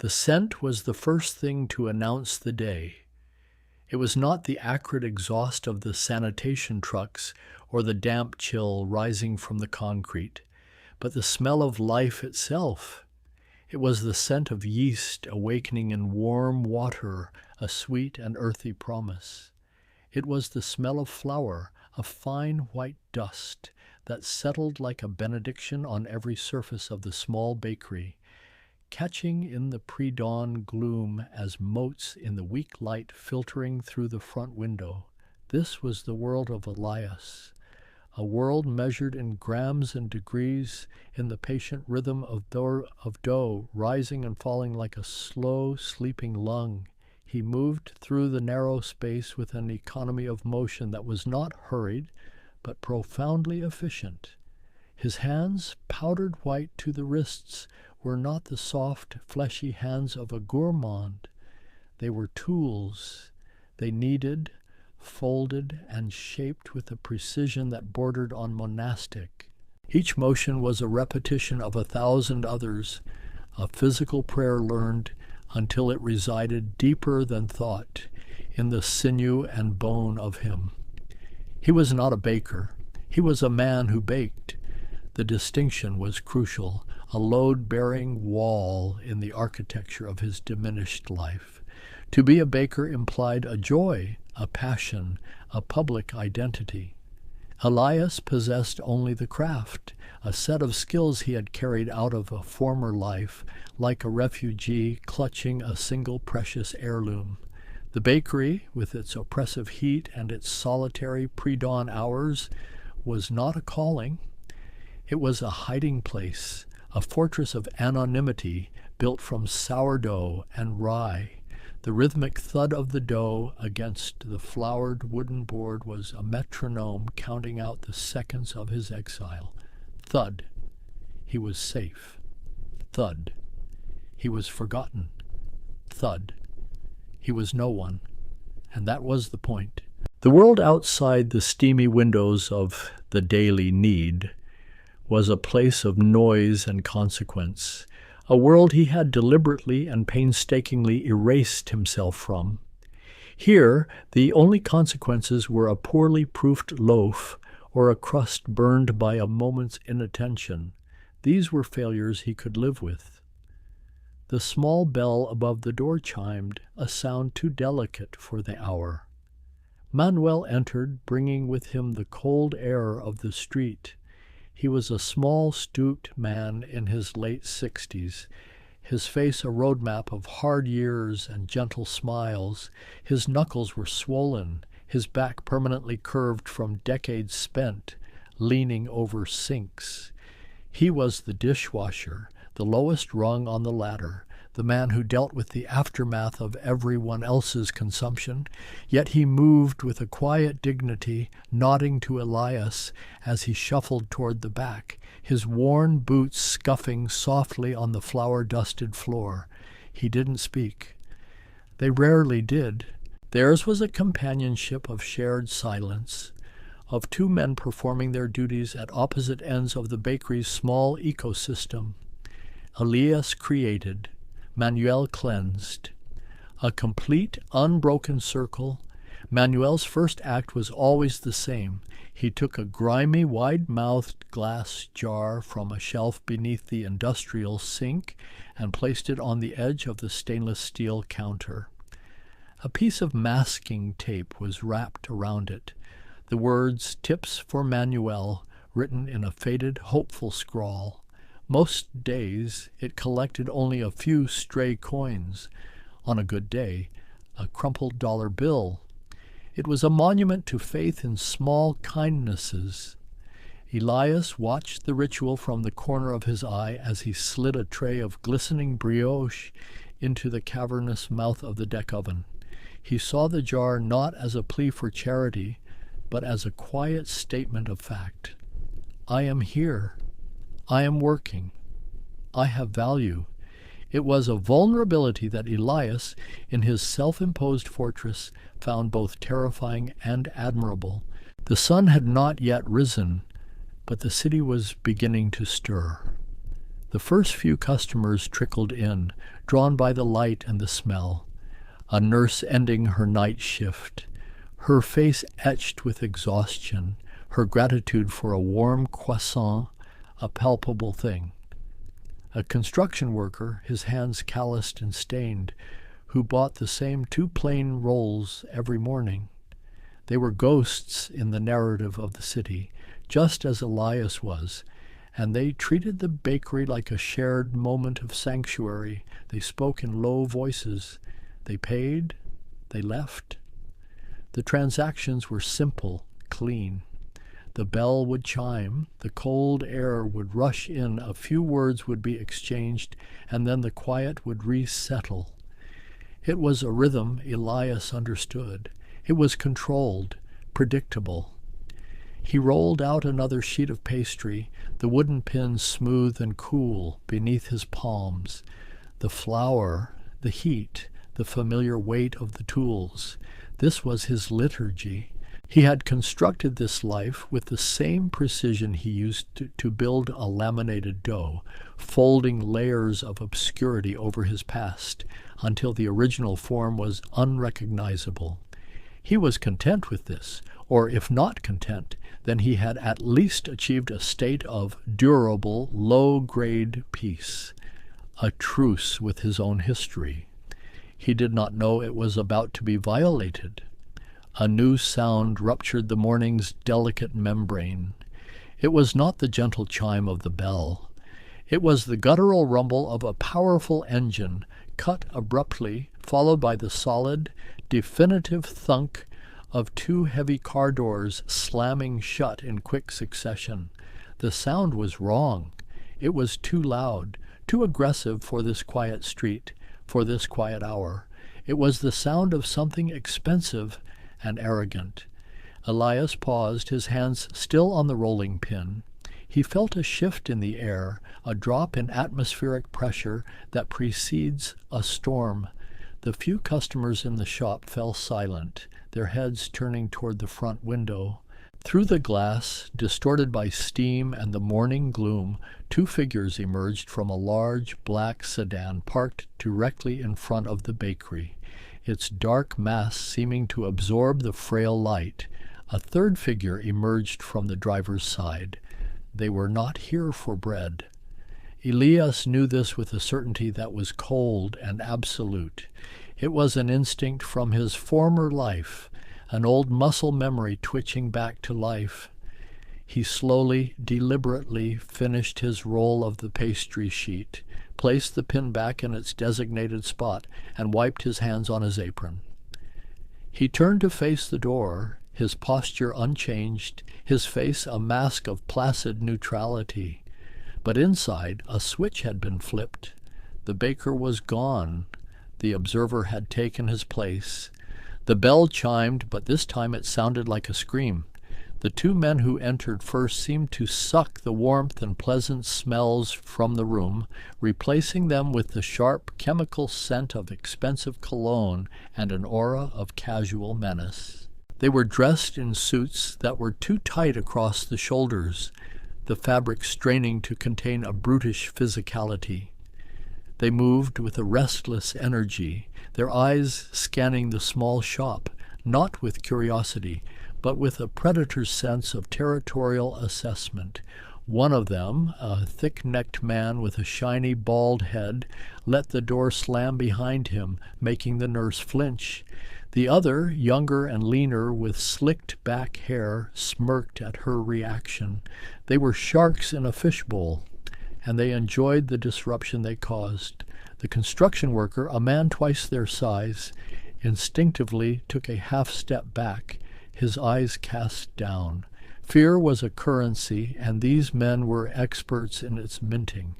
The scent was the first thing to announce the day. It was not the acrid exhaust of the sanitation trucks or the damp chill rising from the concrete, but the smell of life itself. It was the scent of yeast awakening in warm water, a sweet and earthy promise. It was the smell of flour, a fine white dust that settled like a benediction on every surface of the small bakery, catching in the pre-dawn gloom as motes in the weak light filtering through the front window. This was the world of Elias, a world measured in grams and degrees, in the patient rhythm of dough rising and falling like a slow, sleeping lung. He moved through the narrow space with an economy of motion that was not hurried, but profoundly efficient. His hands, powdered white to the wrists, were not the soft, fleshy hands of a gourmand. They were tools. They kneaded, folded, and shaped with a precision that bordered on monastic. Each motion was a repetition of 1,000 others, a physical prayer learned until it resided deeper than thought in the sinew and bone of him. He was not a baker. He was a man who baked. The distinction was crucial, a load-bearing wall in the architecture of his diminished life. To be a baker implied a joy, a passion, a public identity. Elias possessed only the craft, a set of skills he had carried out of a former life, like a refugee clutching a single precious heirloom. The bakery, with its oppressive heat and its solitary pre-dawn hours, was not a calling. It was a hiding place, a fortress of anonymity built from sourdough and rye. The rhythmic thud of the dough against the floured wooden board was a metronome counting out the seconds of his exile. Thud. He was safe. Thud. He was forgotten. Thud. He was no one. And that was the point. The world outside the steamy windows of the daily need was a place of noise and consequence, a world he had deliberately and painstakingly erased himself from. Here, the only consequences were a poorly proofed loaf or a crust burned by a moment's inattention. These were failures he could live with. The small bell above the door chimed, a sound too delicate for the hour. Manuel entered, bringing with him the cold air of the street. He was a small, stooped man in his late 60s, his face a roadmap of hard years and gentle smiles. His knuckles were swollen, his back permanently curved from decades spent, leaning over sinks. He was the dishwasher, the lowest rung on the ladder, the man who dealt with the aftermath of everyone else's consumption, yet he moved with a quiet dignity, nodding to Elias as he shuffled toward the back, his worn boots scuffing softly on the flour-dusted floor. He didn't speak. They rarely did. Theirs was a companionship of shared silence, of two men performing their duties at opposite ends of the bakery's small ecosystem. Elias created, Manuel cleansed. A complete, unbroken circle. Manuel's first act was always the same. He took a grimy, wide-mouthed glass jar from a shelf beneath the industrial sink and placed it on the edge of the stainless steel counter. A piece of masking tape was wrapped around it. The words, "Tips for Manuel," written in a faded, hopeful scrawl. Most days it collected only a few stray coins. On a good day, a crumpled dollar bill. It was a monument to faith in small kindnesses. Elias watched the ritual from the corner of his eye as he slid a tray of glistening brioche into the cavernous mouth of the deck oven. He saw the jar not as a plea for charity, but as a quiet statement of fact. I am here. I am working. I have value. It was a vulnerability that Elias, in his self-imposed fortress, found both terrifying and admirable. The sun had not yet risen, but the city was beginning to stir. The first few customers trickled in, drawn by the light and the smell. A nurse ending her night shift, her face etched with exhaustion, her gratitude for a warm croissant a palpable thing. A construction worker, his hands calloused and stained, who bought the same 2 plain rolls every morning. They were ghosts in the narrative of the city, just as Elias was, and they treated the bakery like a shared moment of sanctuary. They spoke in low voices. They paid. They left. The transactions were simple, clean. The bell would chime, the cold air would rush in, a few words would be exchanged, and then the quiet would resettle. It was a rhythm Elias understood. It was controlled, predictable. He rolled out another sheet of pastry, the wooden pins smooth and cool beneath his palms. The flour, the heat, the familiar weight of the tools. This was his liturgy. He had constructed this life with the same precision he used to build a laminated dough, folding layers of obscurity over his past until the original form was unrecognizable. He was content with this, or if not content, then he had at least achieved a state of durable, low-grade peace, a truce with his own history. He did not know it was about to be violated. A new sound ruptured the morning's delicate membrane. It was not the gentle chime of the bell. It was the guttural rumble of a powerful engine, cut abruptly, followed by the solid, definitive thunk of 2 heavy car doors slamming shut in quick succession. The sound was wrong. It was too loud, too aggressive for this quiet street, for this quiet hour. It was the sound of something expensive and arrogant. Elias paused, his hands still on the rolling pin. He felt a shift in the air, a drop in atmospheric pressure that precedes a storm. The few customers in the shop fell silent, their heads turning toward the front window. Through the glass, distorted by steam and the morning gloom, 2 figures emerged from a large black sedan parked directly in front of the bakery, its dark mass seeming to absorb the frail light. A third figure emerged from the driver's side. They were not here for bread. Elias knew this with a certainty that was cold and absolute. It was an instinct from his former life, an old muscle memory twitching back to life. He slowly, deliberately finished his roll of the pastry sheet, placed the pin back in its designated spot, and wiped his hands on his apron. He turned to face the door, his posture unchanged, his face a mask of placid neutrality. But inside, a switch had been flipped. The baker was gone. The observer had taken his place. The bell chimed, but this time it sounded like a scream. The 2 men who entered first seemed to suck the warmth and pleasant smells from the room, replacing them with the sharp chemical scent of expensive cologne and an aura of casual menace. They were dressed in suits that were too tight across the shoulders, the fabric straining to contain a brutish physicality. They moved with a restless energy, their eyes scanning the small shop, not with curiosity, but with a predator's sense of territorial assessment. One of them, a thick-necked man with a shiny bald head, let the door slam behind him, making the nurse flinch. The other, younger and leaner, with slicked back hair, smirked at her reaction. They were sharks in a fishbowl, and they enjoyed the disruption they caused. The construction worker, a man twice their size, instinctively took a half-step back, his eyes cast down. Fear was a currency, and these men were experts in its minting.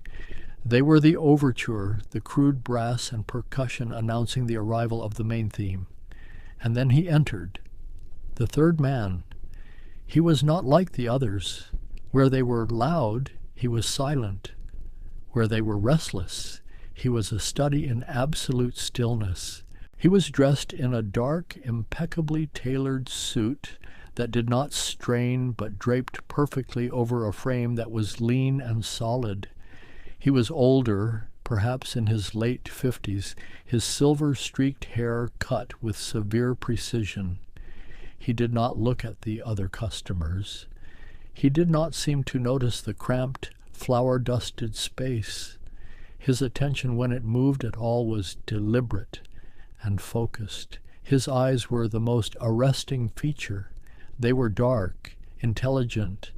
They were the overture, the crude brass and percussion announcing the arrival of the main theme. And then he entered, the third man. He was not like the others. Where they were loud, he was silent. Where they were restless, he was a study in absolute stillness. He was dressed in a dark, impeccably tailored suit that did not strain but draped perfectly over a frame that was lean and solid. He was older, perhaps in his late 50s, his silver-streaked hair cut with severe precision. He did not look at the other customers. He did not seem to notice the cramped, flour-dusted space. His attention, when it moved at all, was deliberate and focused. His eyes were the most arresting feature. They were dark, intelligent,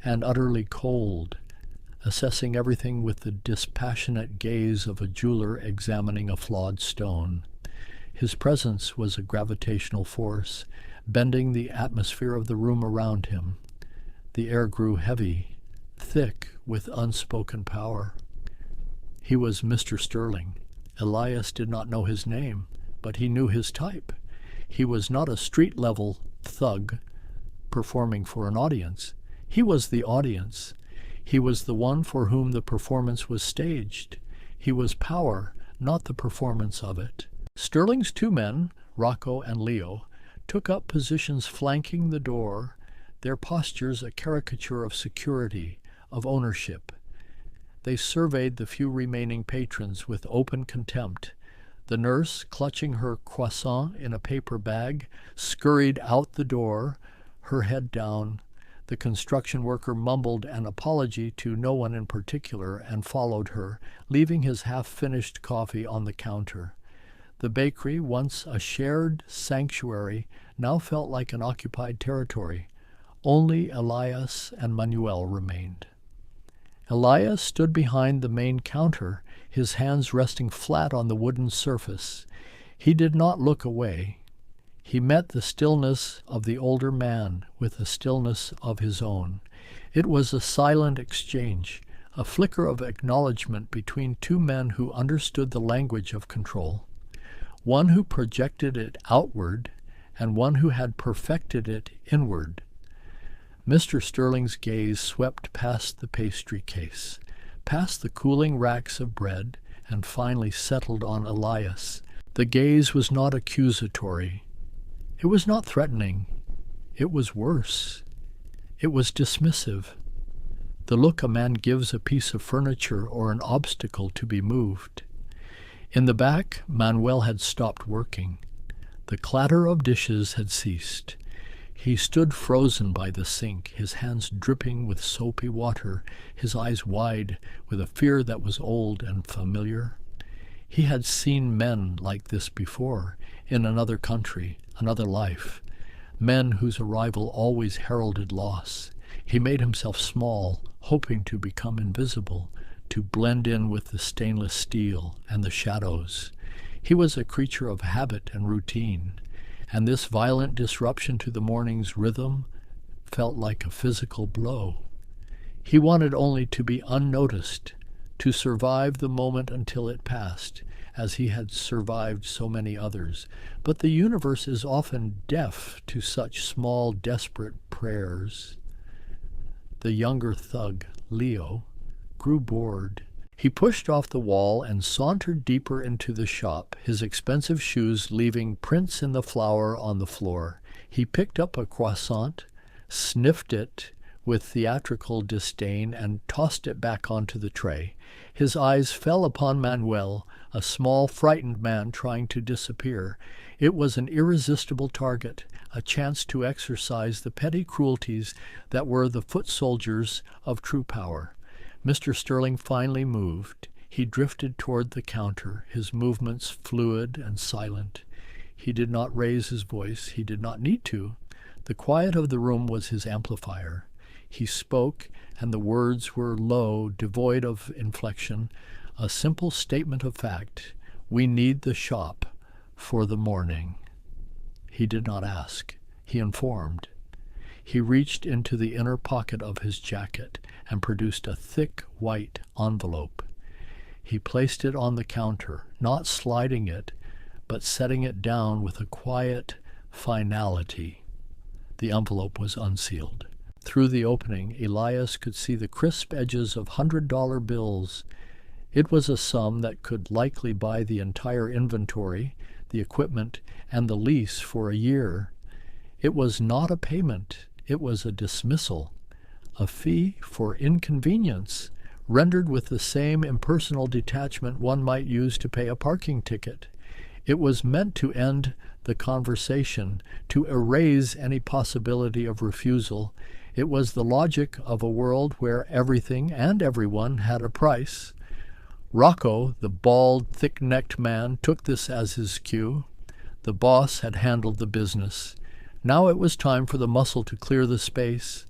and utterly cold, assessing everything with the dispassionate gaze of a jeweler examining a flawed stone. His presence was a gravitational force, bending the atmosphere of the room around him. The air grew heavy, thick with unspoken power. He was Mr. Sterling. Elias did not know his name, but he knew his type. He was not a street-level thug performing for an audience. He was the audience. He was the one for whom the performance was staged. He was power, not the performance of it. Sterling's two men, Rocco and Leo, took up positions flanking the door, their postures a caricature of security, of ownership. They surveyed the few remaining patrons with open contempt. The nurse, clutching her croissant in a paper bag, scurried out the door, her head down. The construction worker mumbled an apology to no one in particular and followed her, leaving his half-finished coffee on the counter. The bakery, once a shared sanctuary, now felt like an occupied territory. Only Elias and Manuel remained. Elias stood behind the main counter, his hands resting flat on the wooden surface. He did not look away. He met the stillness of the older man with the stillness of his own. It was a silent exchange, a flicker of acknowledgement between two men who understood the language of control, one who projected it outward and one who had perfected it inward. Mr. Sterling's gaze swept past the pastry case, past the cooling racks of bread, and finally settled on Elias. The gaze was not accusatory. It was not threatening. It was worse. It was dismissive. The look a man gives a piece of furniture or an obstacle to be moved. In the back, Manuel had stopped working. The clatter of dishes had ceased. He stood frozen by the sink, his hands dripping with soapy water, his eyes wide with a fear that was old and familiar. He had seen men like this before, in another country, another life, men whose arrival always heralded loss. He made himself small, hoping to become invisible, to blend in with the stainless steel and the shadows. He was a creature of habit and routine, and this violent disruption to the morning's rhythm felt like a physical blow. He wanted only to be unnoticed, to survive the moment until it passed, as he had survived so many others. But the universe is often deaf to such small, desperate prayers. The younger thug, Leo, grew bored. He pushed off the wall and sauntered deeper into the shop, his expensive shoes leaving prints in the flour on the floor. He picked up a croissant, sniffed it with theatrical disdain, and tossed it back onto the tray. His eyes fell upon Manuel, a small, frightened man trying to disappear. It was an irresistible target, a chance to exercise the petty cruelties that were the foot soldiers of true power. Mr. Sterling finally moved. He drifted toward the counter, his movements fluid and silent. He did not raise his voice. He did not need to. The quiet of the room was his amplifier. He spoke, and the words were low, devoid of inflection, a simple statement of fact. We need the shop for the morning. He did not ask. He informed. He reached into the inner pocket of his jacket and produced a thick white envelope. He placed it on the counter, not sliding it, but setting it down with a quiet finality. The envelope was unsealed. Through the opening, Elias could see the crisp edges of $100 bills. It was a sum that could likely buy the entire inventory, the equipment, and the lease for a year. It was not a payment. It was a dismissal, a fee for inconvenience, rendered with the same impersonal detachment one might use to pay a parking ticket. It was meant to end the conversation, to erase any possibility of refusal. It was the logic of a world where everything and everyone had a price. Rocco, the bald, thick-necked man, took this as his cue. The boss had handled the business. Now it was time for the muscle to clear the space.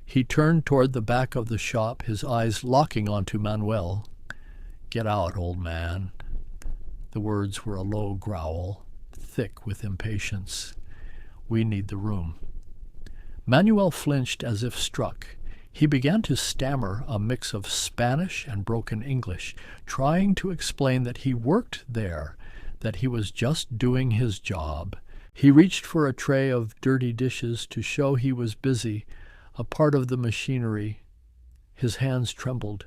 He turned toward the back of the shop, his eyes locking onto Manuel. "Get out, old man." The words were a low growl, thick with impatience. "We need the room." Manuel flinched as if struck. He began to stammer a mix of Spanish and broken English, trying to explain that he worked there, that he was just doing his job. He reached for a tray of dirty dishes to show he was busy, a part of the machinery. His hands trembled.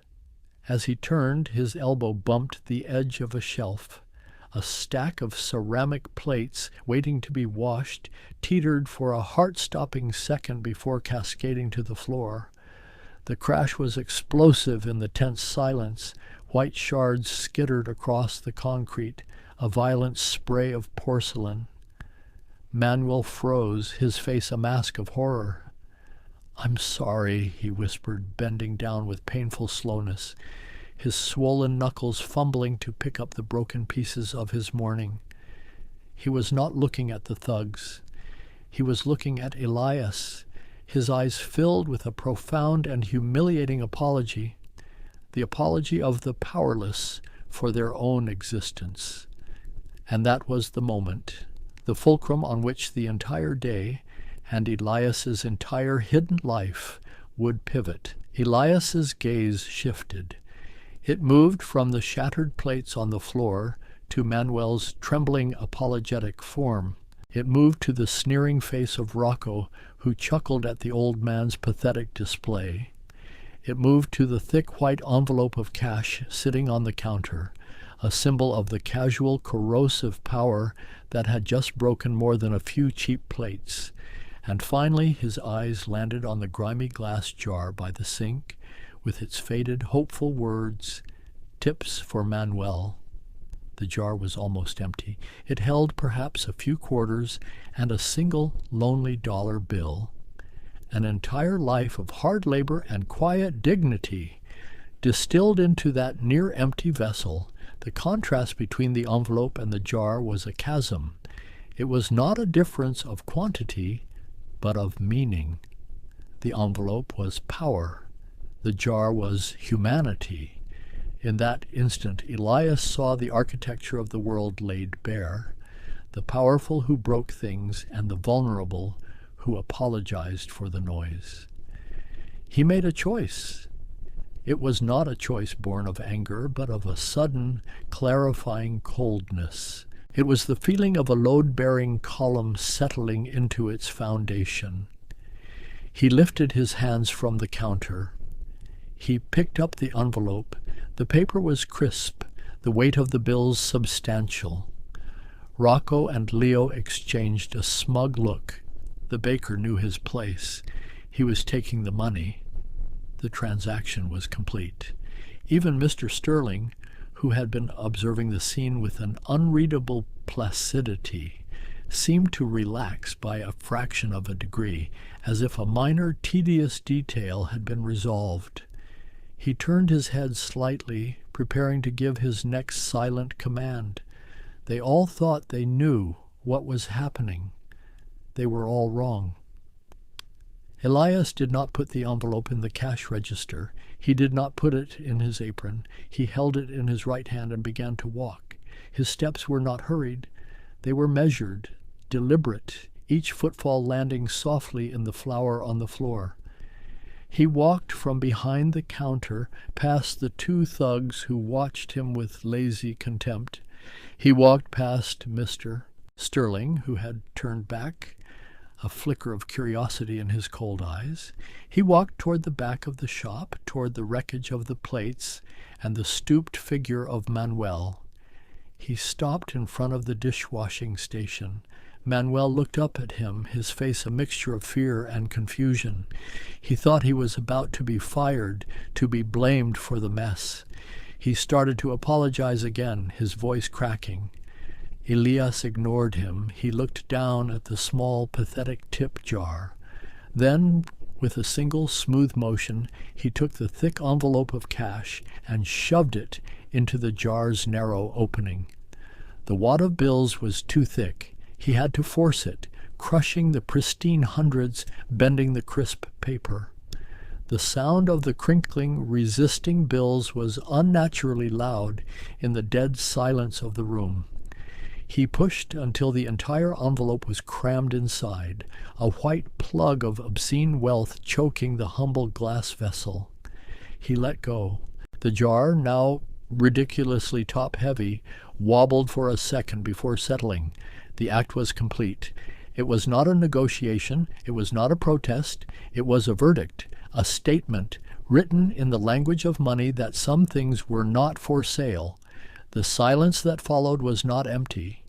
As he turned, his elbow bumped the edge of a shelf. A stack of ceramic plates, waiting to be washed, teetered for a heart-stopping second before cascading to the floor. The crash was explosive in the tense silence. White shards skittered across the concrete, a violent spray of porcelain. Manuel froze, his face a mask of horror. "I'm sorry," he whispered, bending down with painful slowness, his swollen knuckles fumbling to pick up the broken pieces of his morning. He was not looking at the thugs. He was looking at Elias, his eyes filled with a profound and humiliating apology, the apology of the powerless for their own existence. And that was the moment, the fulcrum on which the entire day and Elias's entire hidden life would pivot. Elias's gaze shifted. It moved from the shattered plates on the floor to Manuel's trembling, apologetic form. It moved to the sneering face of Rocco, who chuckled at the old man's pathetic display. It moved to the thick white envelope of cash sitting on the counter, a symbol of the casual, corrosive power that had just broken more than a few cheap plates. And finally his eyes landed on the grimy glass jar by the sink, with its faded, hopeful words, "Tips for Manuel." The jar was almost empty. It held perhaps a few quarters and a single lonely dollar bill. An entire life of hard labor and quiet dignity distilled into that near-empty vessel. The contrast between the envelope and the jar was a chasm. It was not a difference of quantity, but of meaning. The envelope was power. The jar was humanity. In that instant, Elias saw the architecture of the world laid bare, the powerful who broke things and the vulnerable who apologized for the noise. He made a choice. It was not a choice born of anger, but of a sudden, clarifying coldness. It was the feeling of a load-bearing column settling into its foundation. He lifted his hands from the counter. He picked up the envelope. The paper was crisp, the weight of the bills substantial. Rocco and Leo exchanged a smug look. The baker knew his place. He was taking the money. The transaction was complete. Even Mr. Sterling, who had been observing the scene with an unreadable placidity, seemed to relax by a fraction of a degree, as if a minor, tedious detail had been resolved. He turned his head slightly, preparing to give his next silent command. They all thought they knew what was happening. They were all wrong. Elias did not put the envelope in the cash register. He did not put it in his apron. He held it in his right hand and began to walk. His steps were not hurried. They were measured, deliberate, each footfall landing softly in the flour on the floor. He walked from behind the counter, past the two thugs who watched him with lazy contempt. He walked past Mr. Sterling, who had turned back, a flicker of curiosity in his cold eyes. He walked toward the back of the shop, toward the wreckage of the plates and the stooped figure of Manuel. He stopped in front of the dishwashing station, Manuel looked up at him, his face a mixture of fear and confusion. He thought he was about to be fired, to be blamed for the mess. He started to apologize again, his voice cracking. Elias ignored him. He looked down at the small, pathetic tip jar. Then, with a single smooth motion, he took the thick envelope of cash and shoved it into the jar's narrow opening. The wad of bills was too thick. He had to force it, crushing the pristine hundreds, bending the crisp paper. The sound of the crinkling, resisting bills was unnaturally loud in the dead silence of the room. He pushed until the entire envelope was crammed inside, a white plug of obscene wealth choking the humble glass vessel. He let go. The jar, now ridiculously top-heavy, wobbled for a second before settling. The act was complete. It was not a negotiation. It was not a protest. It was a verdict, a statement, written in the language of money that some things were not for sale. The silence that followed was not empty.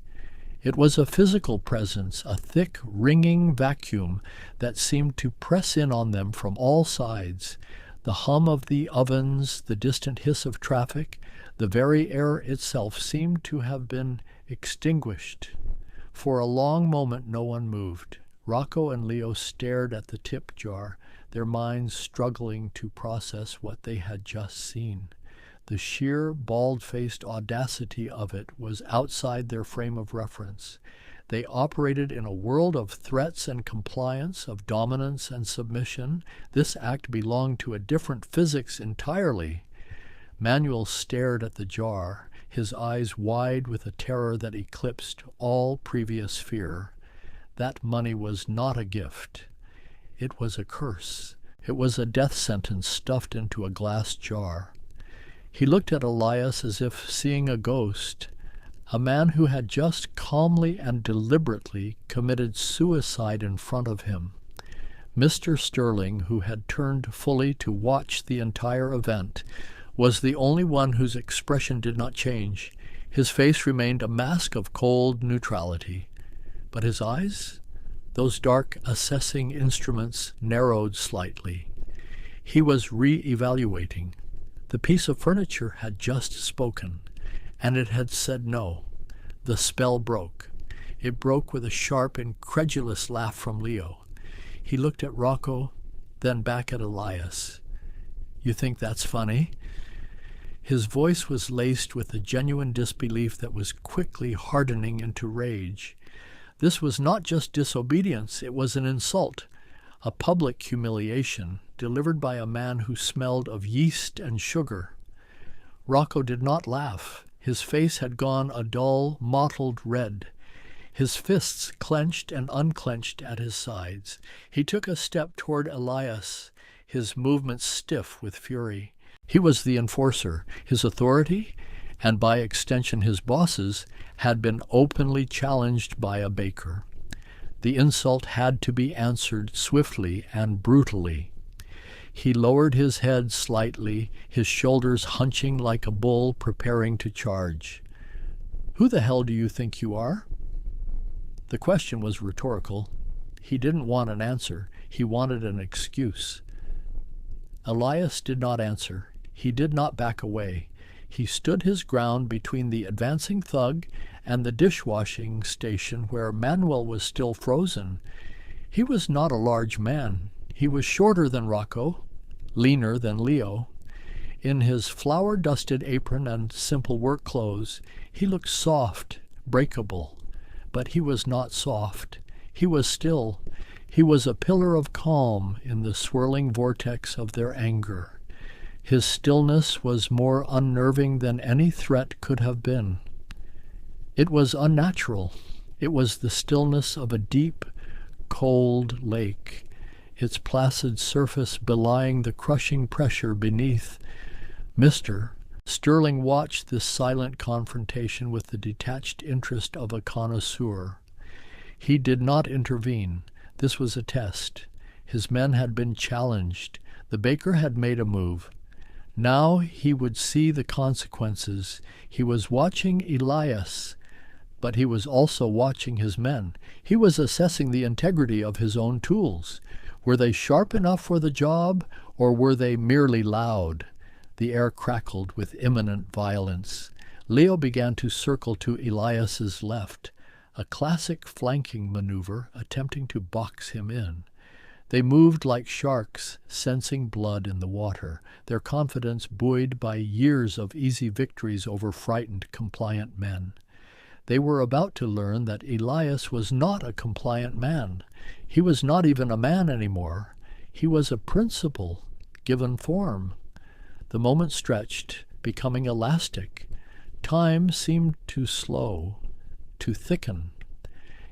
It was a physical presence, a thick, ringing vacuum that seemed to press in on them from all sides. The hum of the ovens, the distant hiss of traffic, the very air itself seemed to have been extinguished. For a long moment no one moved. Rocco and Leo stared at the tip jar, their minds struggling to process what they had just seen. The sheer, bald-faced audacity of it was outside their frame of reference. They operated in a world of threats and compliance, of dominance and submission. This act belonged to a different physics entirely. Manuel stared at the jar, his eyes wide with a terror that eclipsed all previous fear. That money was not a gift. It was a curse. It was a death sentence stuffed into a glass jar. He looked at Elias as if seeing a ghost, a man who had just calmly and deliberately committed suicide in front of him. Mr. Sterling, who had turned fully to watch the entire event, was the only one whose expression did not change. His face remained a mask of cold neutrality. But his eyes, those dark assessing instruments, narrowed slightly. He was re-evaluating. The piece of furniture had just spoken, and it had said no. The spell broke. It broke with a sharp, incredulous laugh from Leo. He looked at Rocco, then back at Elias. "You think that's funny?" His voice was laced with a genuine disbelief that was quickly hardening into rage. This was not just disobedience, it was an insult, a public humiliation delivered by a man who smelled of yeast and sugar. Rocco did not laugh. His face had gone a dull, mottled red. His fists clenched and unclenched at his sides. He took a step toward Elias, his movements stiff with fury. He was the enforcer. His authority, and by extension his boss's, had been openly challenged by a baker. The insult had to be answered swiftly and brutally. He lowered his head slightly, his shoulders hunching like a bull preparing to charge. "Who the hell do you think you are?" The question was rhetorical. He didn't want an answer. He wanted an excuse. Elias did not answer. He did not back away. He stood his ground between the advancing thug and the dishwashing station where Manuel was still frozen. He was not a large man. He was shorter than Rocco, leaner than Leo. In his flour-dusted apron and simple work clothes, he looked soft, breakable. But he was not soft. He was still. He was a pillar of calm in the swirling vortex of their anger. His stillness was more unnerving than any threat could have been. It was unnatural. It was the stillness of a deep, cold lake, its placid surface belying the crushing pressure beneath. Mr. Sterling watched this silent confrontation with the detached interest of a connoisseur. He did not intervene. This was a test. His men had been challenged. The baker had made a move. Now he would see the consequences. He was watching Elias, but he was also watching his men. He was assessing the integrity of his own tools. Were they sharp enough for the job, or were they merely loud? The air crackled with imminent violence. Leo began to circle to Elias's left, a classic flanking maneuver, attempting to box him in. They moved like sharks, sensing blood in the water, their confidence buoyed by years of easy victories over frightened, compliant men. They were about to learn that Elias was not a compliant man. He was not even a man anymore. He was a principle, given form. The moment stretched, becoming elastic. Time seemed to slow, to thicken.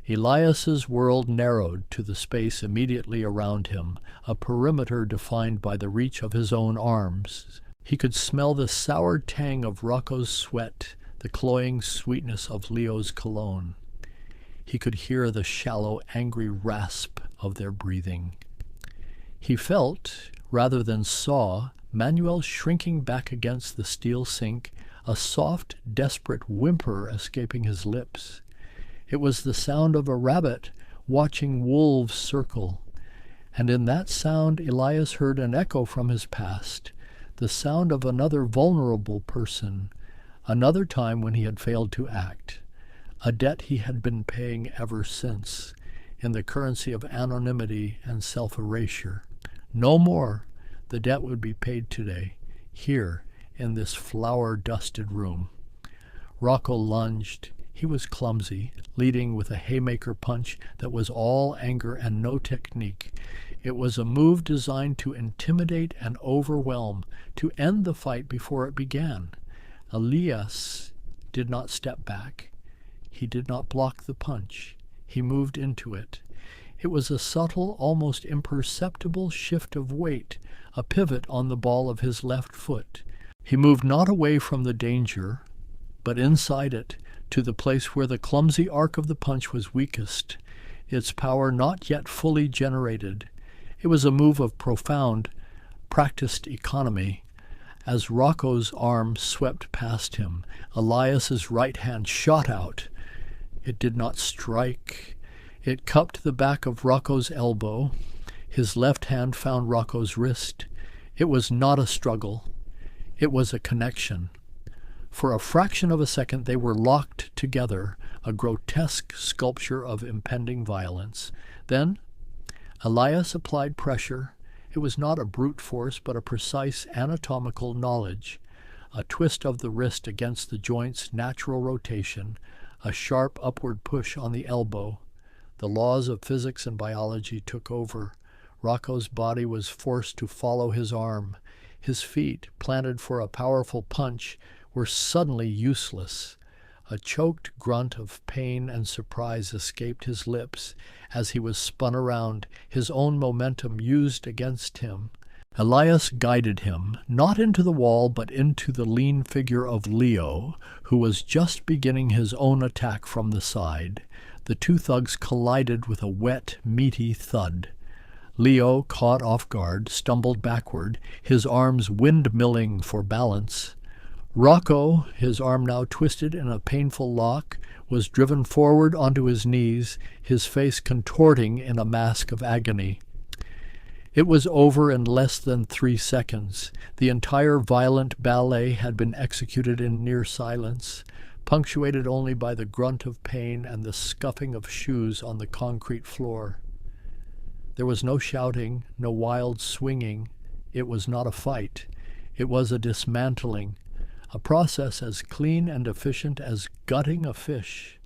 Elias's world narrowed to the space immediately around him, a perimeter defined by the reach of his own arms. He could smell the sour tang of Rocco's sweat, the cloying sweetness of Leo's cologne. He could hear the shallow, angry rasp of their breathing. He felt, rather than saw, Manuel shrinking back against the steel sink, a soft, desperate whimper escaping his lips. It was the sound of a rabbit watching wolves circle, and in that sound Elias heard an echo from his past, the sound of another vulnerable person, another time when he had failed to act, a debt he had been paying ever since, in the currency of anonymity and self-erasure. No more. The debt would be paid today, here, in this flour-dusted room. Rocco lunged. He was clumsy, leading with a haymaker punch that was all anger and no technique. It was a move designed to intimidate and overwhelm, to end the fight before it began. Elias did not step back. He did not block the punch. He moved into it. It was a subtle, almost imperceptible shift of weight, a pivot on the ball of his left foot. He moved not away from the danger, but inside it, to the place where the clumsy arc of the punch was weakest, its power not yet fully generated. It was a move of profound, practiced economy. As Rocco's arm swept past him, Elias's right hand shot out. It did not strike. It cupped the back of Rocco's elbow. His left hand found Rocco's wrist. It was not a struggle. It was a connection. For a fraction of a second they were locked together, a grotesque sculpture of impending violence. Then Elias applied pressure. It was not a brute force, but a precise anatomical knowledge. A twist of the wrist against the joint's natural rotation, a sharp upward push on the elbow. The laws of physics and biology took over. Rocco's body was forced to follow his arm. His feet, planted for a powerful punch, were suddenly useless. A choked grunt of pain and surprise escaped his lips as he was spun around, his own momentum used against him. Elias guided him, not into the wall, but into the lean figure of Leo, who was just beginning his own attack from the side. The two thugs collided with a wet, meaty thud. Leo, caught off guard, stumbled backward, his arms windmilling for balance. Rocco, his arm now twisted in a painful lock, was driven forward onto his knees, his face contorting in a mask of agony. It was over in less than 3 seconds. The entire violent ballet had been executed in near silence, punctuated only by the grunt of pain and the scuffing of shoes on the concrete floor. There was no shouting, no wild swinging. It was not a fight. It was a dismantling, a process as clean and efficient as gutting a fish.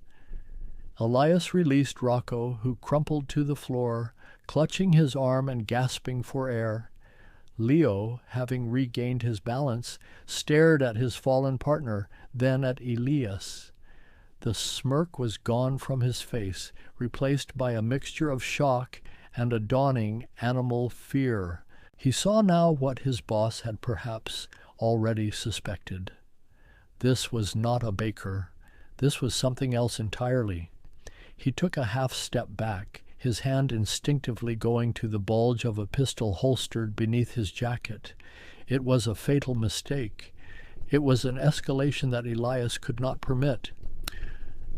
Elias released Rocco, who crumpled to the floor, clutching his arm and gasping for air. Leo, having regained his balance, stared at his fallen partner, then at Elias. The smirk was gone from his face, replaced by a mixture of shock and a dawning animal fear. He saw now what his boss had perhaps already suspected. This was not a baker. This was something else entirely. He took a half-step back, his hand instinctively going to the bulge of a pistol holstered beneath his jacket. It was a fatal mistake. It was an escalation that Elias could not permit.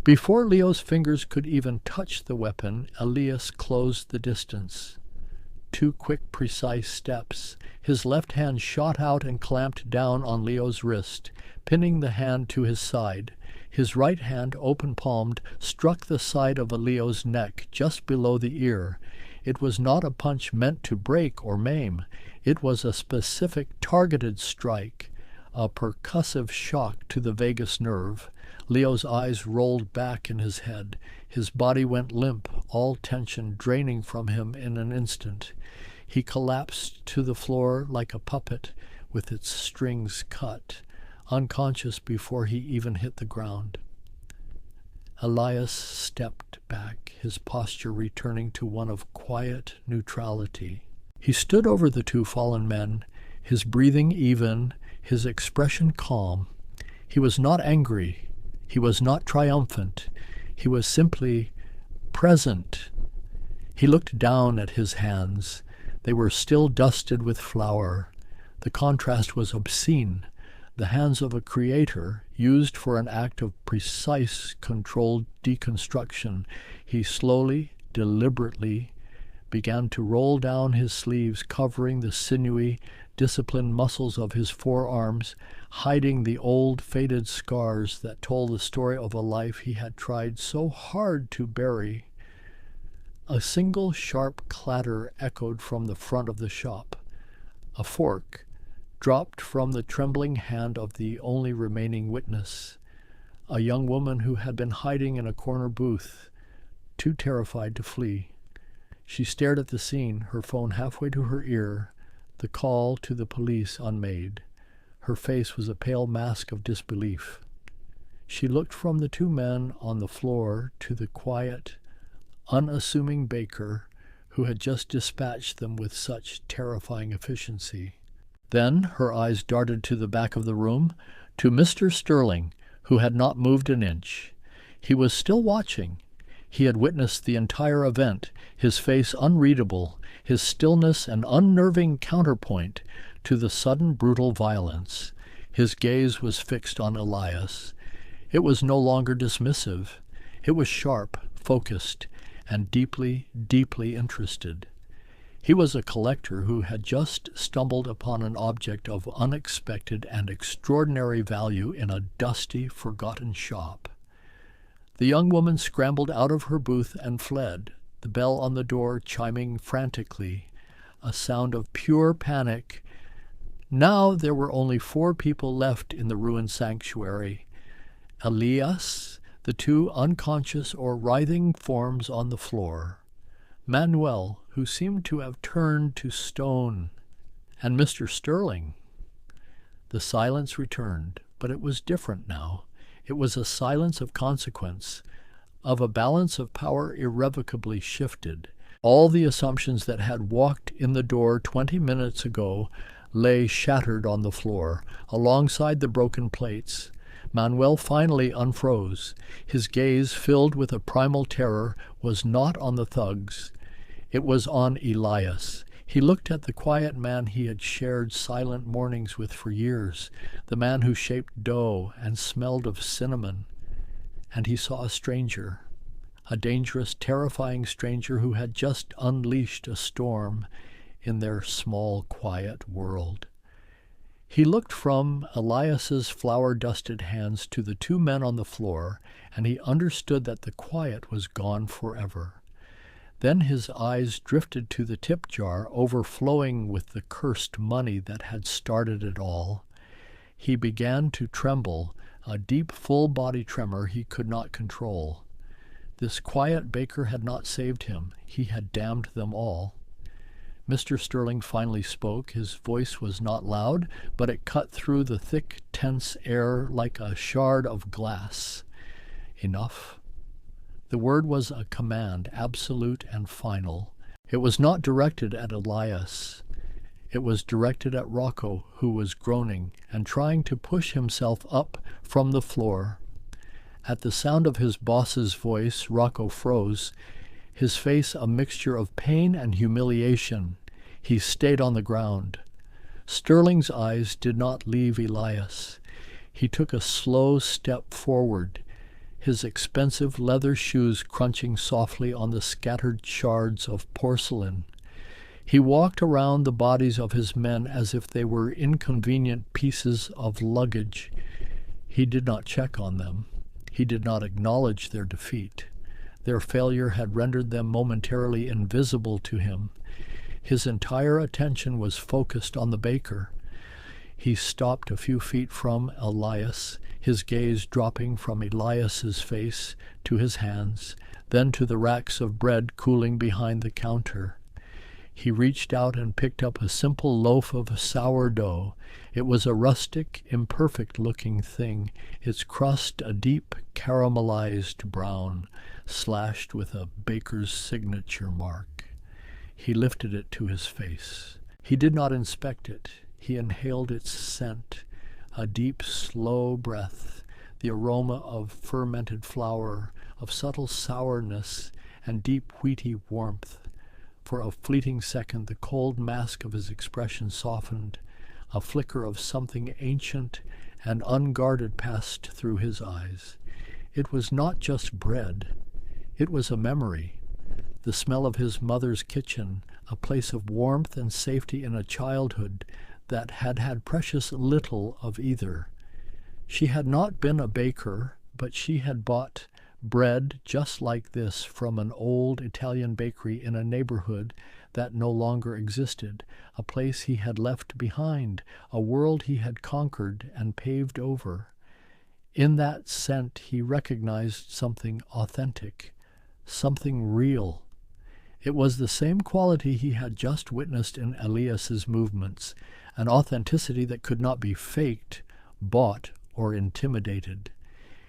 Before Leo's fingers could even touch the weapon, Elias closed the distance. 2 quick, precise steps. His left hand shot out and clamped down on Leo's wrist, pinning the hand to his side. His right hand, open-palmed, struck the side of Leo's neck just below the ear. It was not a punch meant to break or maim. It was a specific, targeted strike, a percussive shock to the vagus nerve. Leo's eyes rolled back in his head. His body went limp, all tension draining from him in an instant. He collapsed to the floor like a puppet with its strings cut, unconscious before he even hit the ground. Elias stepped back, his posture returning to one of quiet neutrality. He stood over the 2 fallen men, his breathing even, his expression calm. He was not angry. He was not triumphant. He was simply present. He looked down at his hands. They were still dusted with flour. The contrast was obscene. The hands of a creator, used for an act of precise, controlled deconstruction. He slowly, deliberately began to roll down his sleeves, covering the sinewy, disciplined muscles of his forearms, hiding the old, faded scars that told the story of a life he had tried so hard to bury. A single sharp clatter echoed from the front of the shop. A fork dropped from the trembling hand of the only remaining witness, a young woman who had been hiding in a corner booth, too terrified to flee. She stared at the scene, her phone halfway to her ear, the call to the police unmade. Her face was a pale mask of disbelief. She looked from the 2 men on the floor to the quiet, unassuming baker who had just dispatched them with such terrifying efficiency. Then her eyes darted to the back of the room, to Mr. Sterling, who had not moved an inch. He was still watching. He had witnessed the entire event, his face unreadable, his stillness an unnerving counterpoint to the sudden brutal violence. His gaze was fixed on Elias. It was no longer dismissive. It was sharp, focused, and deeply, deeply interested. He was a collector who had just stumbled upon an object of unexpected and extraordinary value in a dusty, forgotten shop. The young woman scrambled out of her booth and fled, the bell on the door chiming frantically, a sound of pure panic. Now there were only 4 people left in the ruined sanctuary. Elias, the 2 unconscious or writhing forms on the floor, Manuel, who seemed to have turned to stone, and Mr. Sterling. The silence returned, but it was different now. It was a silence of consequence, of a balance of power irrevocably shifted. All the assumptions that had walked in the door 20 minutes ago lay shattered on the floor, alongside the broken plates. Manuel finally unfroze. His gaze, filled with a primal terror, was not on the thugs. It was on Elias. He looked at the quiet man he had shared silent mornings with for years, the man who shaped dough and smelled of cinnamon. And he saw a stranger, a dangerous, terrifying stranger who had just unleashed a storm in their small, quiet world. He looked from Elias's flour-dusted hands to the 2 men on the floor, and he understood that the quiet was gone forever. Then his eyes drifted to the tip jar overflowing with the cursed money that had started it all. He began to tremble, a deep, full-body tremor he could not control. This quiet baker had not saved him. He had damned them all. Mr. Sterling finally spoke. His voice was not loud, but it cut through the thick, tense air like a shard of glass. Enough. The word was a command, absolute and final. It was not directed at Elias. It was directed at Rocco, who was groaning and trying to push himself up from the floor. At the sound of his boss's voice, Rocco froze, his face a mixture of pain and humiliation. He stayed on the ground. Sterling's eyes did not leave Elias. He took a slow step forward, his expensive leather shoes crunching softly on the scattered shards of porcelain. He walked around the bodies of his men as if they were inconvenient pieces of luggage. He did not check on them. He did not acknowledge their defeat. Their failure had rendered them momentarily invisible to him. His entire attention was focused on the baker. He stopped a few feet from Elias, his gaze dropping from Elias's face to his hands, then to the racks of bread cooling behind the counter. He reached out and picked up a simple loaf of sourdough. It was a rustic, imperfect-looking thing, its crust a deep caramelized brown, slashed with a baker's signature mark. He lifted it to his face. He did not inspect it. He inhaled its scent, a deep, slow breath, the aroma of fermented flour, of subtle sourness and deep wheaty warmth. For a fleeting second, the cold mask of his expression softened. A flicker of something ancient and unguarded passed through his eyes. It was not just bread. It was a memory. The smell of his mother's kitchen, a place of warmth and safety in a childhood that had had precious little of either. She had not been a baker, but she had bought bread just like this from an old Italian bakery in a neighborhood that no longer existed, a place he had left behind, a world he had conquered and paved over. In that scent he recognized something authentic, something real. It was the same quality he had just witnessed in Elias's movements, an authenticity that could not be faked, bought, or intimidated.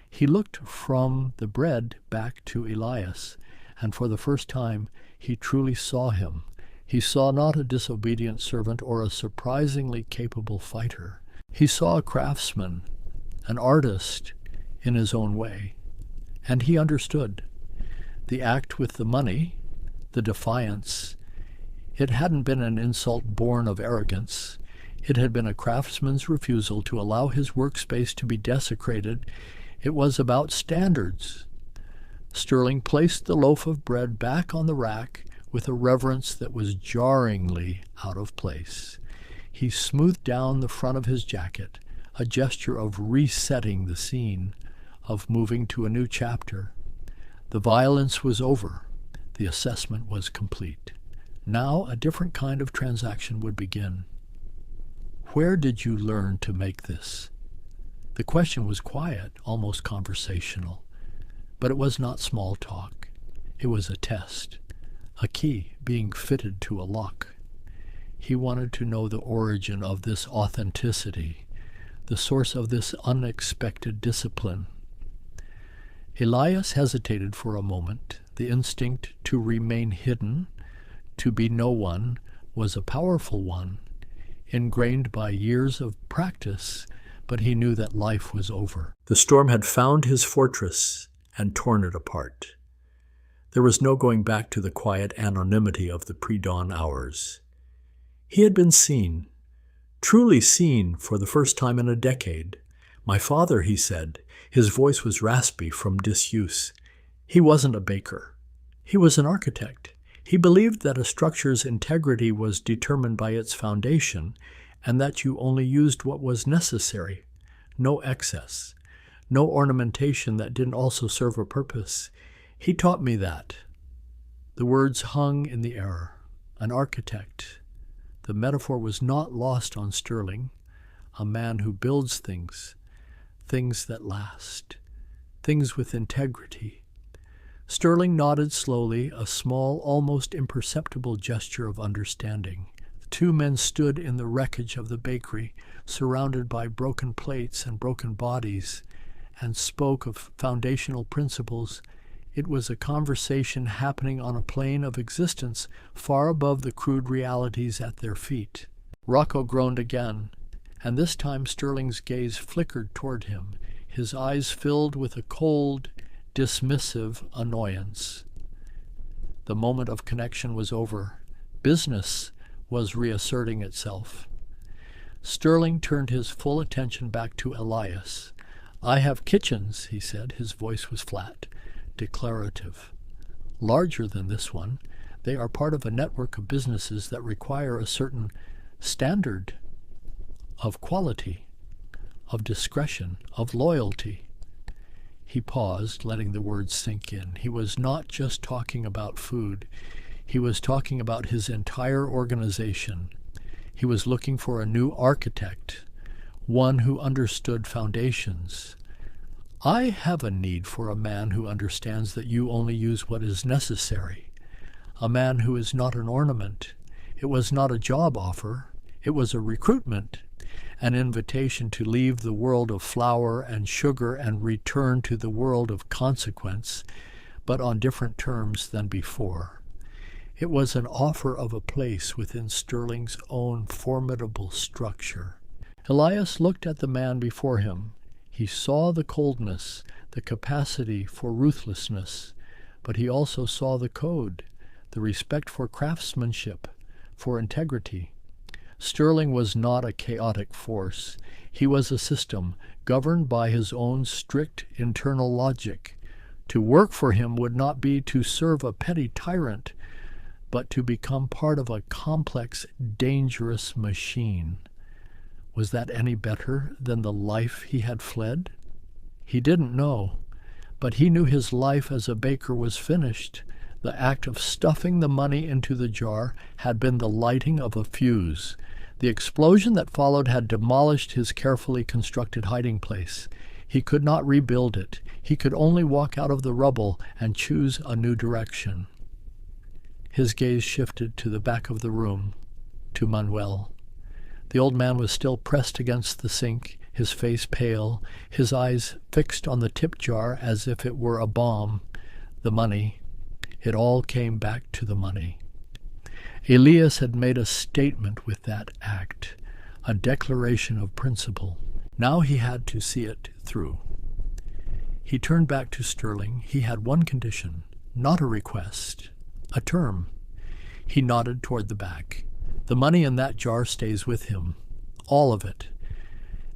He looked from the bread back to Elias, and for the first time he truly saw him. He saw not a disobedient servant or a surprisingly capable fighter. He saw a craftsman, an artist in his own way, and he understood. The act with the money, the defiance, it hadn't been an insult born of arrogance. It had been a craftsman's refusal to allow his workspace to be desecrated. It was about standards. Sterling placed the loaf of bread back on the rack with a reverence that was jarringly out of place. He smoothed down the front of his jacket, a gesture of resetting the scene, of moving to a new chapter. The violence was over. The assessment was complete. Now a different kind of transaction would begin. Where did you learn to make this? The question was quiet, almost conversational. But it was not small talk. It was a test, a key being fitted to a lock. He wanted to know the origin of this authenticity, the source of this unexpected discipline. Elias hesitated for a moment. The instinct to remain hidden, to be no one, was a powerful one, ingrained by years of practice, but he knew that life was over. The storm had found his fortress and torn it apart. There was no going back to the quiet anonymity of the pre-dawn hours. He had been seen, truly seen for the first time in a decade. "My father," he said. His voice was raspy from disuse. He wasn't a baker. He was an architect. He believed that a structure's integrity was determined by its foundation, and that you only used what was necessary, no excess, no ornamentation that didn't also serve a purpose. He taught me that. The words hung in the air. An architect. The metaphor was not lost on Sterling, a man who builds things, things that last, things with integrity. Sterling nodded slowly, a small, almost imperceptible gesture of understanding. The two men stood in the wreckage of the bakery, surrounded by broken plates and broken bodies, and spoke of foundational principles. It was a conversation happening on a plane of existence far above the crude realities at their feet. Rocco groaned again, and this time Sterling's gaze flickered toward him, his eyes filled with a cold, dismissive annoyance. The moment of connection was over. Business was reasserting itself. Sterling turned his full attention back to Elias, "I have kitchens," he said. His voice was flat, declarative. "Larger than this one. They are part of a network of businesses that require a certain standard of quality, of discretion, of loyalty." He paused, letting the words sink in. He was not just talking about food. He was talking about his entire organization. He was looking for a new architect, one who understood foundations. "I have a need for a man who understands that you only use what is necessary, a man who is not an ornament." It was not a job offer. It was a recruitment, an invitation to leave the world of flour and sugar and return to the world of consequence, but on different terms than before. It was an offer of a place within Sterling's own formidable structure. Elias looked at the man before him. He saw the coldness, the capacity for ruthlessness, but he also saw the code, the respect for craftsmanship, for integrity. Sterling was not a chaotic force. He was a system governed by his own strict internal logic. To work for him would not be to serve a petty tyrant, but to become part of a complex, dangerous machine. Was that any better than the life he had fled? He didn't know, but he knew his life as a baker was finished. The act of stuffing the money into the jar had been the lighting of a fuse. The explosion that followed had demolished his carefully constructed hiding place. He could not rebuild it. He could only walk out of the rubble and choose a new direction. His gaze shifted to the back of the room, to Manuel. The old man was still pressed against the sink, his face pale, his eyes fixed on the tip jar as if it were a bomb. The money. It all came back to the money. Elias had made a statement with that act, a declaration of principle. Now he had to see it through. He turned back to Sterling. He had one condition, not a request, a term. He nodded toward the back. "The money in that jar stays with him, all of it.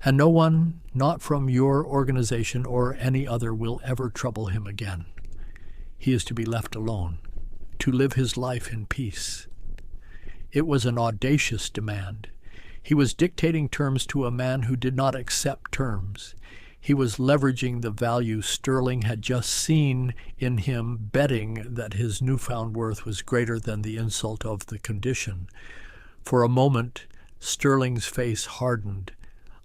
And no one, not from your organization or any other, will ever trouble him again. He is to be left alone, to live his life in peace." It was an audacious demand. He was dictating terms to a man who did not accept terms. He was leveraging the value Sterling had just seen in him, betting that his newfound worth was greater than the insult of the condition. For a moment, Sterling's face hardened.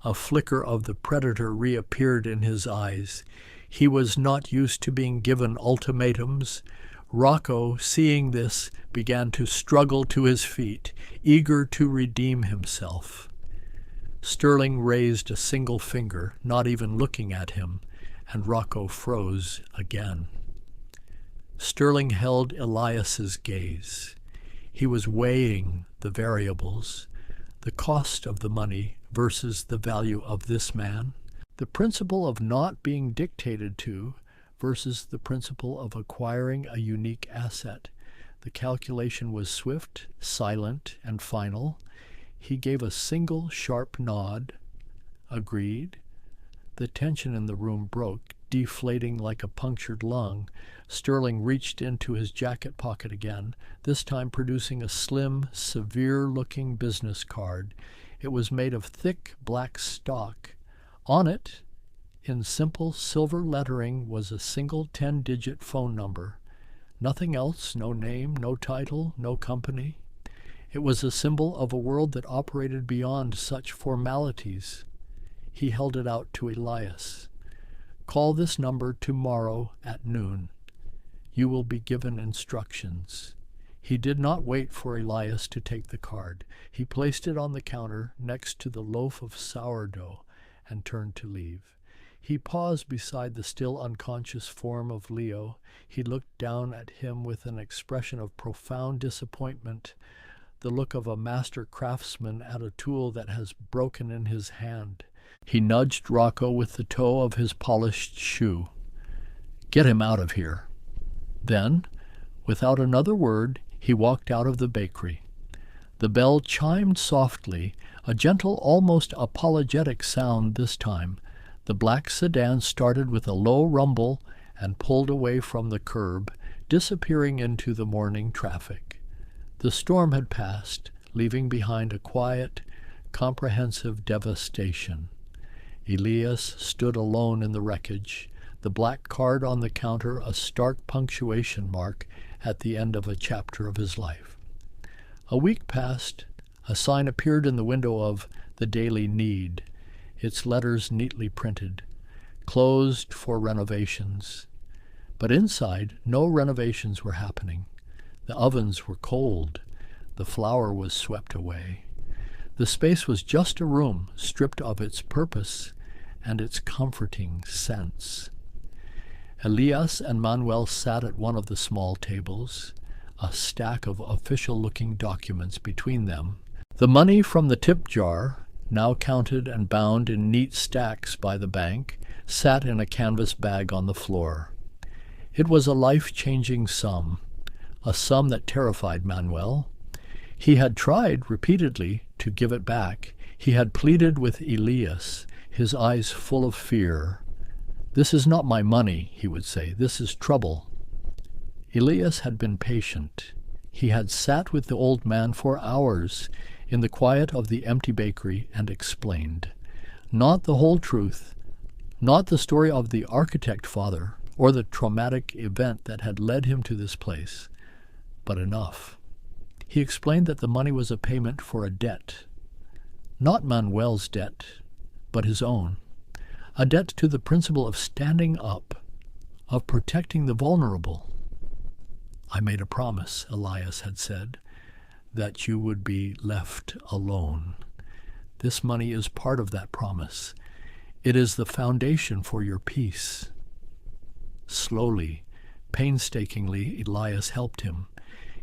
A flicker of the predator reappeared in his eyes. He was not used to being given ultimatums. Rocco, seeing this, began to struggle to his feet, eager to redeem himself. Sterling raised a single finger, not even looking at him, and Rocco froze again. Sterling held Elias's gaze. He was weighing the variables, the cost of the money versus the value of this man, the principle of not being dictated to versus the principle of acquiring a unique asset. The calculation was swift, silent, and final. He gave a single sharp nod. Agreed. The tension in the room broke, deflating like a punctured lung. Sterling reached into his jacket pocket again, this time producing a slim, severe-looking business card. It was made of thick black stock. On it, in simple silver lettering, was a single 10-digit phone number. Nothing else, no name, no title, no company. It was a symbol of a world that operated beyond such formalities. He held it out to Elias. "Call this number tomorrow at noon. You will be given instructions." He did not wait for Elias to take the card. He placed it on the counter next to the loaf of sourdough and turned to leave. He paused beside the still unconscious form of Leo. He looked down at him with an expression of profound disappointment, the look of a master craftsman at a tool that has broken in his hand. He nudged Rocco with the toe of his polished shoe. "Get him out of here." Then, without another word, he walked out of the bakery. The bell chimed softly, a gentle, almost apologetic sound this time. The black sedan started with a low rumble and pulled away from the curb, disappearing into the morning traffic. The storm had passed, leaving behind a quiet, comprehensive devastation. Elias stood alone in the wreckage, the black card on the counter a stark punctuation mark at the end of a chapter of his life. A week passed. A sign appeared in the window of the Daily Need, its letters neatly printed, closed for renovations. But inside, no renovations were happening. The ovens were cold. The flour was swept away. The space was just a room stripped of its purpose and its comforting sense. Elias and Manuel sat at one of the small tables, a stack of official-looking documents between them. The money from the tip jar, now counted and bound in neat stacks by the bank, sat in a canvas bag on the floor. It was a life-changing sum, a sum that terrified Manuel. He had tried repeatedly to give it back. He had pleaded with Elias, his eyes full of fear. "This is not my money," he would say. "This is trouble." Elias had been patient. He had sat with the old man for hours in the quiet of the empty bakery and explained. Not the whole truth, not the story of the architect father or the traumatic event that had led him to this place, but enough. He explained that the money was a payment for a debt, not Manuel's debt, but his own, a debt to the principle of standing up, of protecting the vulnerable. "I made a promise," Elias had said, "that you would be left alone. This money is part of that promise. It is the foundation for your peace." Slowly, painstakingly, Elias helped him.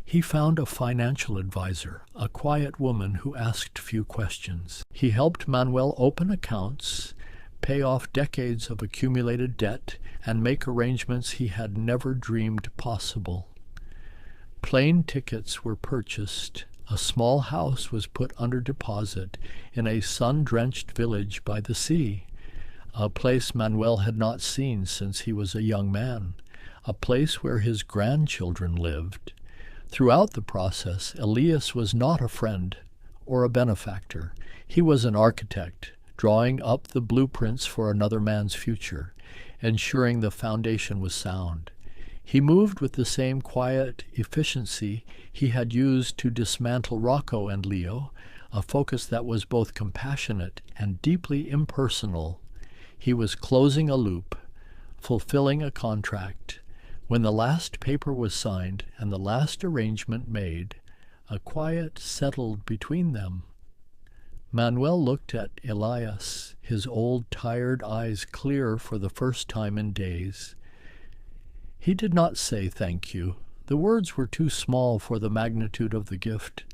He found a financial advisor, a quiet woman who asked few questions. He helped Manuel open accounts, pay off decades of accumulated debt, and make arrangements he had never dreamed possible. Plane tickets were purchased. A small house was put under deposit in a sun-drenched village by the sea, a place Manuel had not seen since he was a young man, a place where his grandchildren lived. Throughout the process, Elias was not a friend or a benefactor. He was an architect, drawing up the blueprints for another man's future, ensuring the foundation was sound. He moved with the same quiet efficiency he had used to dismantle Rocco and Leo, a focus that was both compassionate and deeply impersonal. He was closing a loop, fulfilling a contract. When the last paper was signed and the last arrangement made, a quiet settled between them. Manuel looked at Elias, his old, tired eyes clear for the first time in days. He did not say thank you. The words were too small for the magnitude of the gift.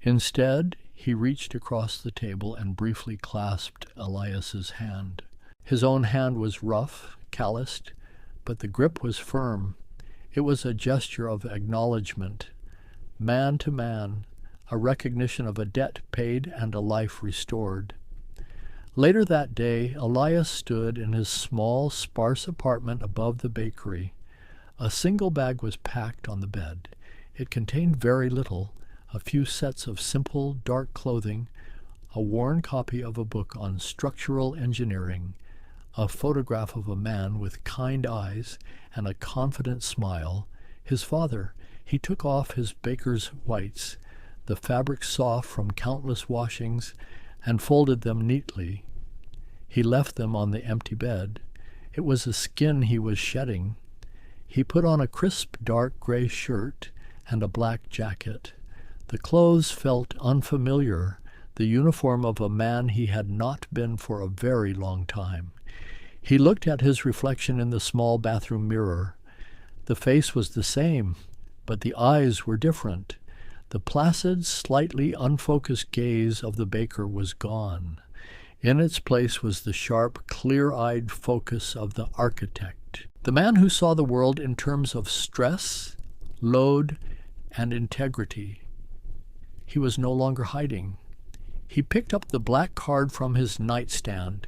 Instead, he reached across the table and briefly clasped Elias's hand. His own hand was rough, calloused, but the grip was firm. It was a gesture of acknowledgement, man to man, a recognition of a debt paid and a life restored. Later that day, Elias stood in his small, sparse apartment above the bakery. A single bag was packed on the bed. It contained very little, a few sets of simple, dark clothing, a worn copy of a book on structural engineering, a photograph of a man with kind eyes and a confident smile, his father. He took off his baker's whites, the fabric soft from countless washings, and folded them neatly. He left them on the empty bed. It was a skin he was shedding. He put on a crisp dark gray shirt and a black jacket. The clothes felt unfamiliar, the uniform of a man he had not been for a very long time. He looked at his reflection in the small bathroom mirror. The face was the same, but the eyes were different. The placid, slightly unfocused gaze of the baker was gone. In its place was the sharp, clear-eyed focus of the architect, the man who saw the world in terms of stress, load, and integrity. He was no longer hiding. He picked up the black card from his nightstand.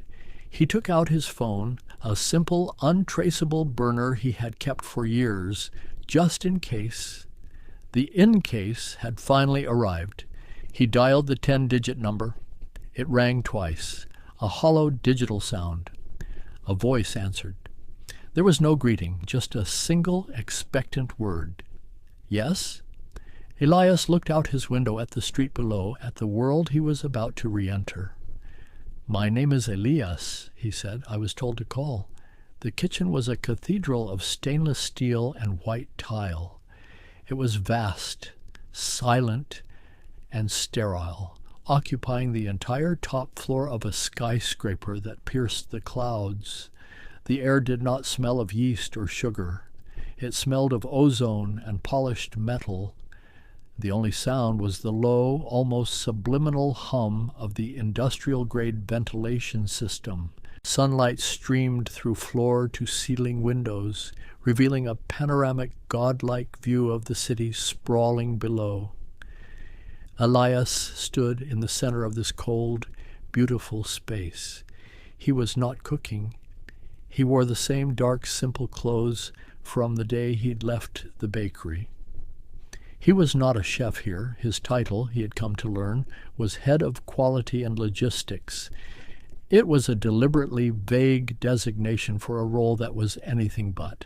He took out his phone, a simple, untraceable burner he had kept for years, just in case. The in case had finally arrived. He dialed the 10-digit number. It rang twice, a hollow digital sound. A voice answered. There was no greeting, just a single expectant word. Yes? Elias looked out his window at the street below, at the world he was about to re-enter. My name is Elias, he said. I was told to call. The kitchen was a cathedral of stainless steel and white tile. It was vast, silent, and sterile, occupying the entire top floor of a skyscraper that pierced the clouds. The air did not smell of yeast or sugar. It smelled of ozone and polished metal. The only sound was the low, almost subliminal hum of the industrial-grade ventilation system. Sunlight streamed through floor-to-ceiling windows, revealing a panoramic, godlike view of the city sprawling below. Elias stood in the center of this cold, beautiful space. He was not cooking. He wore the same dark, simple clothes from the day he'd left the bakery. He was not a chef here. His title, he had come to learn, was Head of Quality and Logistics. It was a deliberately vague designation for a role that was anything but.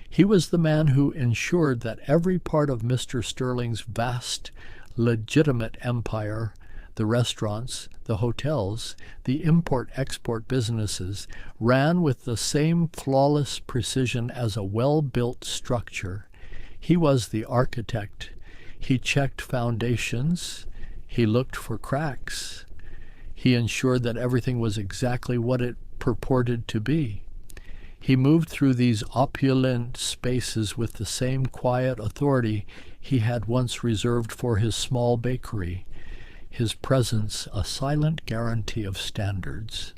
He was the man who ensured that every part of Mr. Sterling's vast, legitimate empire, the restaurants, the hotels, the import-export businesses, ran with the same flawless precision as a well-built structure. He was the architect. He checked foundations. He looked for cracks. He ensured that everything was exactly what it purported to be. He moved through these opulent spaces with the same quiet authority he had once reserved for his small bakery, his presence a silent guarantee of standards.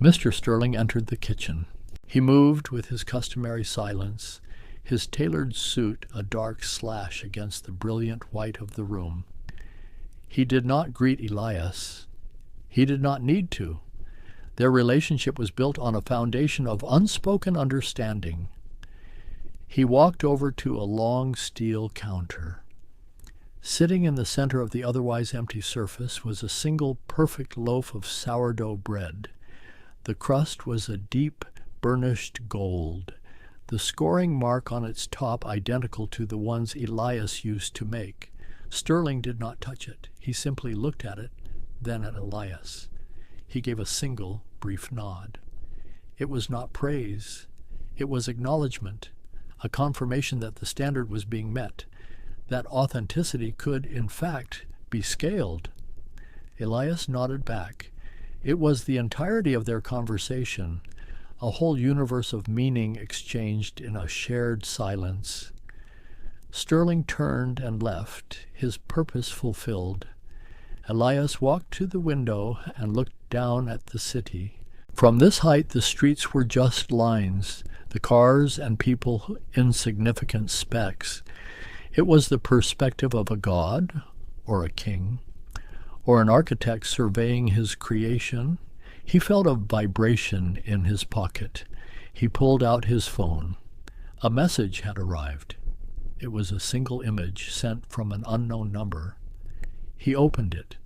Mr. Sterling entered the kitchen. He moved with his customary silence, his tailored suit a dark slash against the brilliant white of the room. He did not greet Elias. He did not need to. Their relationship was built on a foundation of unspoken understanding. He walked over to a long steel counter. Sitting in the center of the otherwise empty surface was a single perfect loaf of sourdough bread. The crust was a deep, burnished gold, the scoring mark on its top identical to the ones Elias used to make. Sterling did not touch it. He simply looked at it, then at Elias. He gave a single, brief nod. It was not praise. It was acknowledgement, a confirmation that the standard was being met, that authenticity could, in fact, be scaled. Elias nodded back. It was the entirety of their conversation, a whole universe of meaning exchanged in a shared silence. Sterling turned and left, his purpose fulfilled. Elias walked to the window and looked down at the city. From this height the streets were just lines, the cars and people insignificant specks. It was the perspective of a god, or a king, or an architect surveying his creation. He felt a vibration in his pocket. He pulled out his phone. A message had arrived. It was a single image sent from an unknown number. He opened it.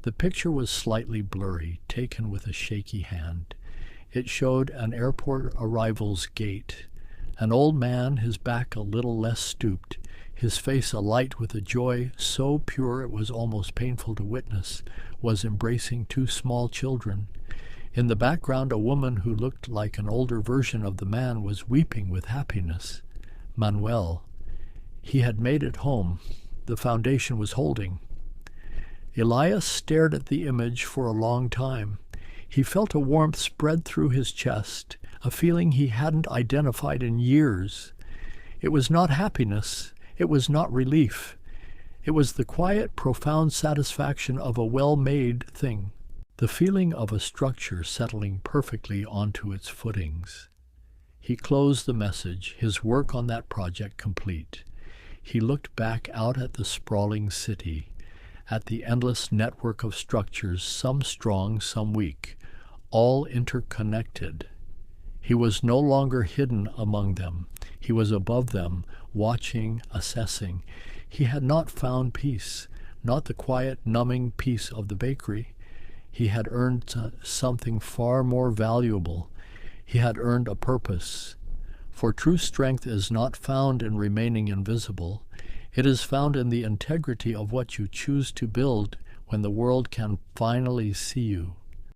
The picture was slightly blurry, taken with a shaky hand. It showed an airport arrivals gate. An old man, his back a little less stooped, his face alight with a joy so pure it was almost painful to witness, was embracing two small children. In the background, a woman who looked like an older version of the man was weeping with happiness. Manuel. He had made it home. The foundation was holding. Elias stared at the image for a long time. He felt a warmth spread through his chest, a feeling he hadn't identified in years. It was not happiness. It was not relief. It was the quiet, profound satisfaction of a well-made thing, the feeling of a structure settling perfectly onto its footings. He closed the message, his work on that project complete. He looked back out at the sprawling city, at the endless network of structures, some strong, some weak, all interconnected. He was no longer hidden among them. He was above them, watching, assessing. He had not found peace, not the quiet, numbing peace of the bakery. He had earned something far more valuable. He had earned a purpose. For true strength is not found in remaining invisible. It is found in the integrity of what you choose to build when the world can finally see you.